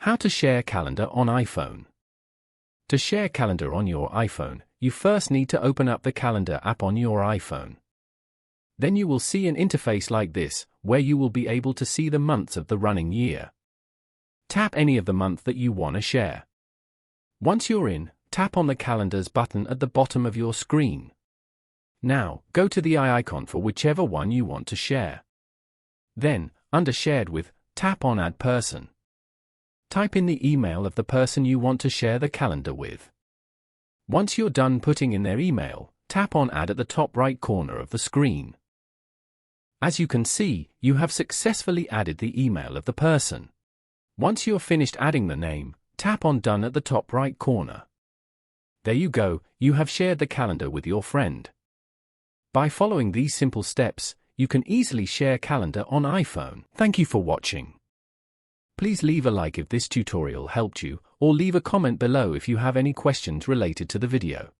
How to share calendar on iPhone. To share calendar on your iPhone, you first need to open up the calendar app on your iPhone. Then you will see an interface like this, where you will be able to see the months of the running year. Tap any of the month that you want to share. Once you're in, tap on the calendars button at the bottom of your screen. Now, go to the eye icon for whichever one you want to share. Then, under Shared With, tap on Add Person. Type in the email of the person you want to share the calendar with. Once you're done putting in their email, tap on Add at the top right corner of the screen. As you can see, you have successfully added the email of the person. Once you're finished adding the name, tap on Done at the top right corner. There you go, you have shared the calendar with your friend. By following these simple steps, you can easily share calendar on iPhone. Thank you for watching. Please leave a like if this tutorial helped you, or leave a comment below if you have any questions related to the video.